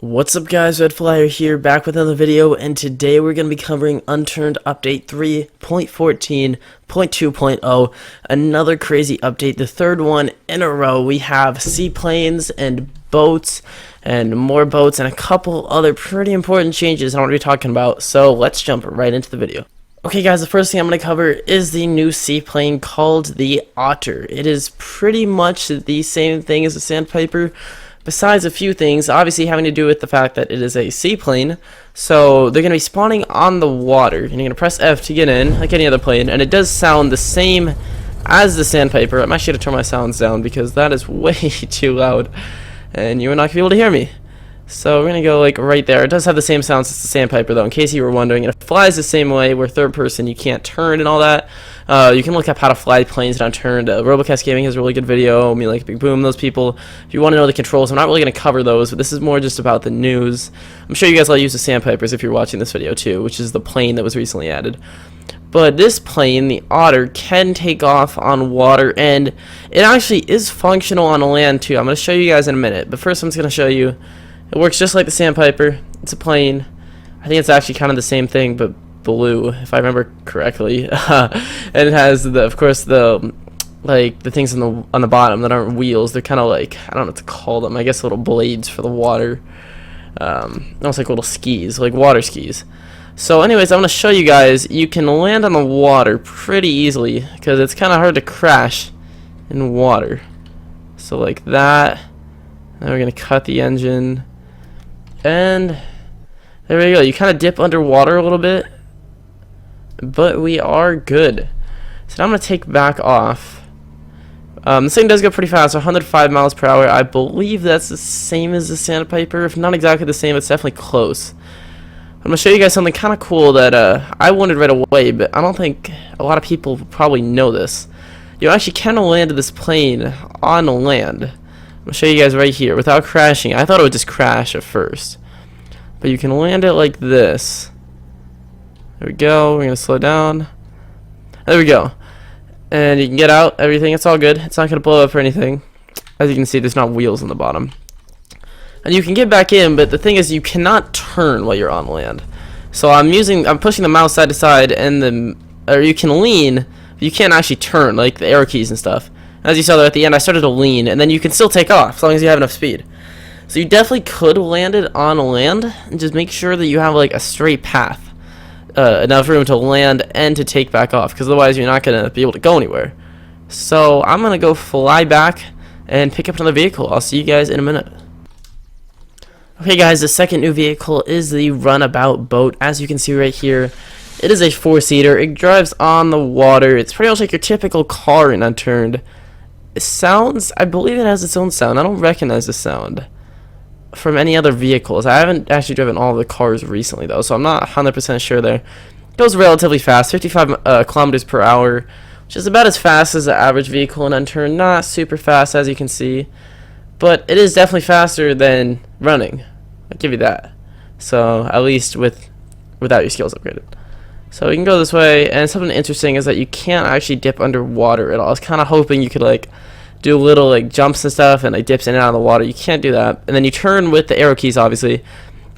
What's up guys, RedFlyer here, back with another video, and today we're going to be covering Unturned Update 3.14.2.0, another crazy update, the third one in a row. We have seaplanes and boats, and more boats, and a couple other pretty important changes I want to be talking about, so let's jump right into the video. Okay guys, the first thing I'm going to cover is the new seaplane called the Otter. It is pretty much the same thing as the Sandpiper, besides a few things, obviously having to do with the fact that it is a seaplane. So they're going to be spawning on the water, and you're going to press F to get in, like any other plane, and it does sound the same as the Sandpiper. I'm actually going to turn my sounds down because that is way too loud, and you are not going to be able to hear me. So we're going to go like right there. It does have the same sounds as the Sandpiper though, in case you were wondering. It flies the same way, where third person you can't turn and all that. You can look up how to fly planes in Unturned. Robocast Gaming has a really good video. Me like Big Boom, those people. If you want to know the controls, I'm not really going to cover those, but this is more just about the news. I'm sure you guys all use the Sandpipers if you're watching this video too, which is the plane that was recently added. But this plane, the Otter, can take off on water, and it actually is functional on land too. I'm going to show you guys in a minute, but first I'm just going to show you. It works just like the Sandpiper. It's a plane. I think it's actually kind of the same thing, but blue, if I remember correctly. And it has, of course, the things on the bottom that aren't wheels. They're kind of like, I don't know what to call them. I guess little blades for the water. Almost like little skis, like water skis. So, anyways, I'm going to show you guys. You can land on the water pretty easily because it's kind of hard to crash in water. So, like that. Now we're going to cut the engine. And there we go. You kind of dip underwater a little bit, but we are good. So now I'm going to take back off. This thing does go pretty fast, 105 miles per hour. I believe that's the same as the Sandpiper. If not exactly the same, it's definitely close. I'm going to show you guys something kind of cool that I wanted right away, but I don't think a lot of people probably know this. You actually can land this plane on land. I'll show you guys right here without crashing. I thought it would just crash at first, but you can land it like this. There we go. We're gonna slow down. There we go, and you can get out. Everything. It's all good. It's not gonna blow up or anything. As you can see, there's not wheels on the bottom, and you can get back in. But the thing is, you cannot turn while you're on land. So I'm pushing the mouse side to side, and you can lean. But you can't actually turn, like the arrow keys and stuff. As you saw there at the end, I started to lean, and then you can still take off as long as you have enough speed. So you definitely could land it on land, and just make sure that you have like a straight path, enough room to land and to take back off, because otherwise you're not going to be able to go anywhere. So I'm going to go fly back and pick up another vehicle. I'll see you guys in a minute. Okay guys, the second new vehicle is the Runabout Boat. As you can see right here, it is a 4-seater. It drives on the water. It's pretty much like your typical car in Unturned. It sounds, I believe it has its own sound. I don't recognize the sound from any other vehicles. I haven't actually driven all of the cars recently though, so I'm not 100% sure there. It goes relatively fast, 55 kilometers per hour, which is about as fast as the average vehicle in Unturned. Not super fast, as you can see, but it is definitely faster than running. I'll give you that. So at least without your skills upgraded. So you can go this way, and something interesting is that you can't actually dip underwater at all. I was kind of hoping you could like do little like jumps and stuff and like dips in and out of the water. You can't do that. And then you turn with the arrow keys, obviously.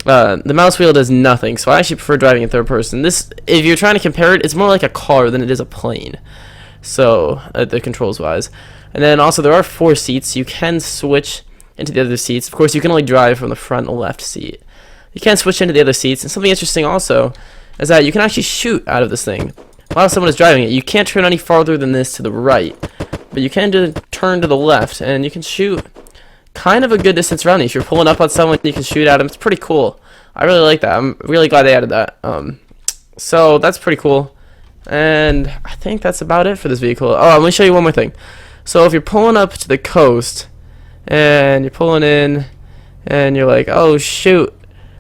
The mouse wheel does nothing, so I actually prefer driving in third person. This, if you're trying to compare it, it's more like a car than it is a plane. So the controls wise. And then also there are 4 seats. You can switch into the other seats. Of course, you can only drive from the front left seat. You can switch into the other seats. And something interesting also is that you can actually shoot out of this thing while someone is driving it. You can't turn any farther than this to the right, but you can turn to the left, and you can shoot kind of a good distance around you. If you're pulling up on someone, you can shoot at them. It's pretty cool. I really like that. I'm really glad they added that. So that's pretty cool, and I think that's about it for this vehicle. Oh, let me show you one more thing. So if you're pulling up to the coast, and you're pulling in, and you're like, oh shoot,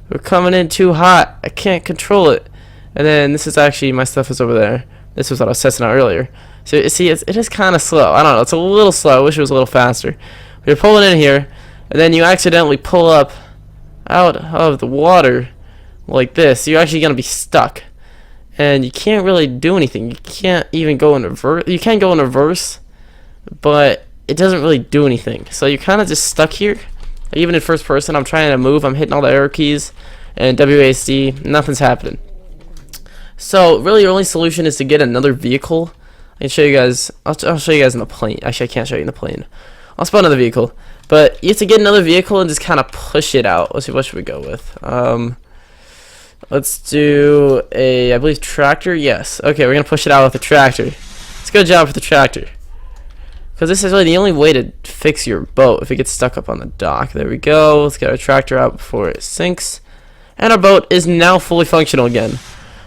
we're coming in too hot, I can't control it. And then this is actually, my stuff is over there. This was what I was testing out earlier. So you see, it is kind of slow. I don't know, it's a little slow. I wish it was a little faster. But you're pulling in here, and then you accidentally pull up out of the water like this. You're actually going to be stuck. And you can't really do anything. You can't even go in reverse. You can go in reverse, but it doesn't really do anything. So you're kind of just stuck here. Like, even in first person, I'm trying to move, I'm hitting all the arrow keys, and WASD, nothing's happening. So really, your only solution is to get another vehicle. I can show you guys. I'll show you guys in the plane. Actually, I can't show you in the plane. I'll spawn another vehicle, but you have to get another vehicle and just kind of push it out. Let's see, what should we go with? Let's do a, I believe, tractor. Yes. Okay, we're gonna push it out with a tractor. It's a good job with the tractor, because this is really the only way to fix your boat if it gets stuck up on the dock. There we go. Let's get our tractor out before it sinks, and our boat is now fully functional again.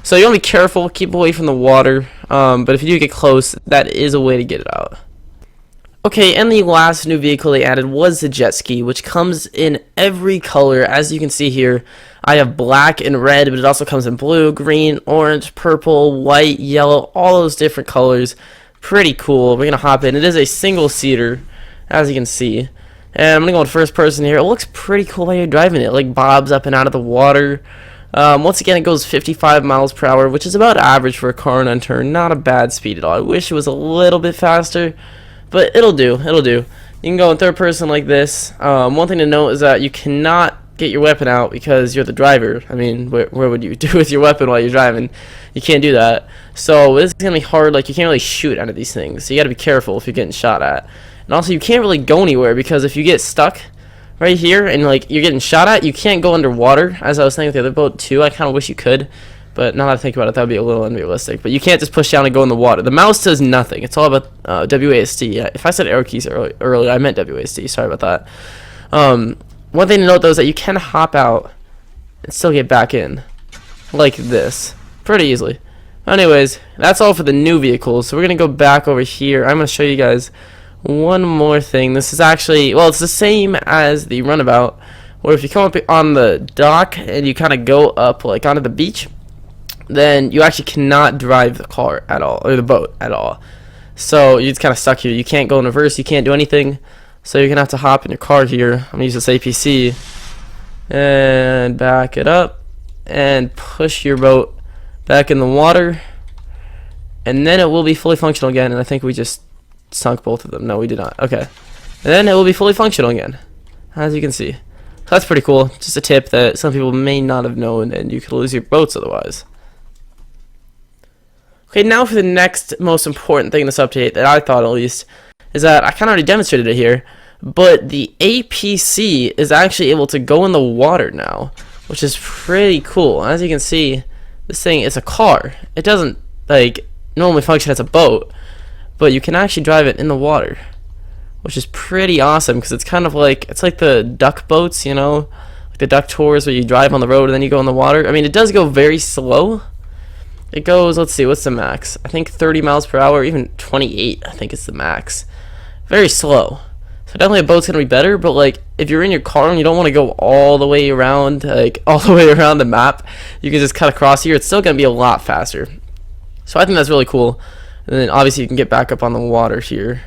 So you want to be careful, keep away from the water, but if you do get close, that is a way to get it out. Okay, and the last new vehicle they added was the jet ski, which comes in every color. As you can see here, I have black and red, but it also comes in blue, green, orange, purple, white, yellow, all those different colors. Pretty cool. We're going to hop in. It is a single seater, as you can see. And I'm going to go in first person here. It looks pretty cool while you're driving it. It like bobs up and out of the water. Once again, it goes 55 miles per hour, which is about average for a car in Unturned. Not a bad speed at all. I wish it was a little bit faster, but it'll do. It'll do. You can go in third person like this. One thing to note is that you cannot get your weapon out because you're the driver. I mean, where would you do with your weapon while you're driving? You can't do that. So this is going to be hard. Like, you can't really shoot out of these things. So you got to be careful if you're getting shot at. And also, you can't really go anywhere because if you get stuck right here and like you're getting shot at, you can't go underwater. As I was saying with the other boat too, I kind of wish you could, but now that I think about it, that would be a little unrealistic. But you can't just push down and go in the water. The mouse does nothing. It's all about WASD. If I said arrow keys earlier, I meant WASD. Sorry about that. One thing to note though is that you can hop out and still get back in like this pretty easily. Anyways, that's all for the new vehicles. So we're gonna go back over here. I'm gonna show you guys one more thing. This is actually, well, it's the same as the Runabout, where if you come up on the dock and you kind of go up like onto the beach, then you actually cannot drive the car at all, or the boat at all. So you're just kind of stuck here. You can't go in reverse, you can't do anything. So you're gonna have to hop in your car here. I'm gonna use this APC and back it up and push your boat back in the water, and then it will be fully functional again. And I think we just sunk both of them. No, we did not. Okay. And then it will be fully functional again, as you can see. So that's pretty cool. Just a tip that some people may not have known, and you could lose your boats otherwise. Okay, now for the next most important thing in this update, that I thought at least, is that I kind of already demonstrated it here, but the APC is actually able to go in the water now, which is pretty cool. As you can see, this thing is a car. It doesn't like normally function as a boat, but you can actually drive it in the water, which is pretty awesome, because it's kind of like, it's like the duck boats, you know, like the duck tours where you drive on the road and then you go in the water. I mean, it does go very slow. It goes, let's see, what's the max? I think 30 miles per hour, even 28, I think is the max. Very slow. So definitely a boat's gonna be better, but like if you're in your car and you don't want to go all the way around, like all the way around the map, you can just cut across here. It's still gonna be a lot faster. So I think that's really cool. And then obviously you can get back up on the water here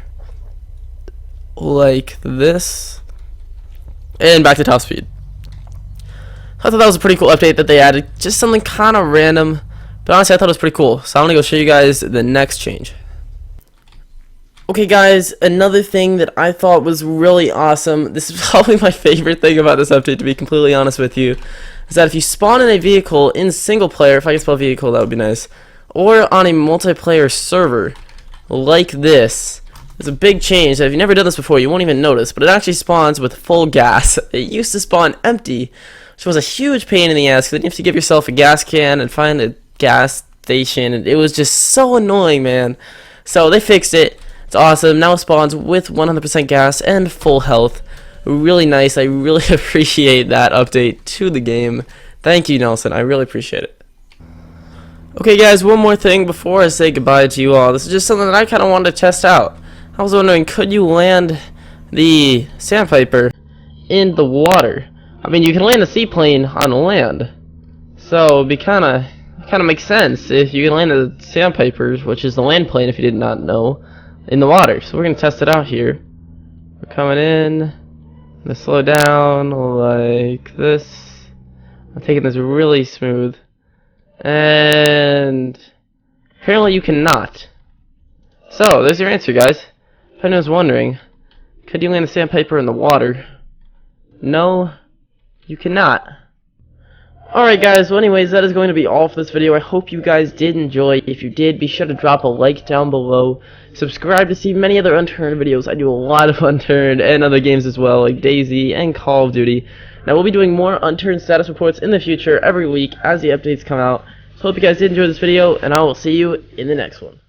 like this and back to top speed. I thought that was a pretty cool update that they added. Just something kind of random, but honestly I thought it was pretty cool. So I'm gonna go show you guys the next change. Okay guys, another thing that I thought was really awesome, this is probably my favorite thing about this update, to be completely honest with you, is that if you spawn in a vehicle in single player, if I can spell vehicle that would be nice, or on a multiplayer server like this, there's a big change that if you've never done this before, you won't even notice, but it actually spawns with full gas. It used to spawn empty, which was a huge pain in the ass, because then you have to give yourself a gas can and find a gas station, and it was just so annoying, man. So they fixed it. It's awesome. Now it spawns with 100% gas and full health. Really nice. I really appreciate that update to the game. Thank you, Nelson. I really appreciate it. Okay guys, one more thing before I say goodbye to you all. This is just something that I kind of wanted to test out. I was wondering, could you land the sandpiper in the water? I mean, you can land the seaplane on land, so it'd be kind of makes sense if you can land the sandpipers, which is the land plane if you did not know, in the water. So we're gonna test it out here. We're coming in. I'm gonna slow down like this. I'm taking this really smooth. And apparently you cannot. So there's your answer, guys. If anyone's wondering, could you land the sandpaper in the water? No, you cannot. Alright guys, well anyways, that is going to be all for this video. I hope you guys did enjoy. If you did, be sure to drop a like down below. Subscribe to see many other Unturned videos. I do a lot of Unturned and other games as well, like DayZ and Call of Duty. Now we'll be doing more Unturned status reports in the future every week as the updates come out. So hope you guys did enjoy this video, and I will see you in the next one.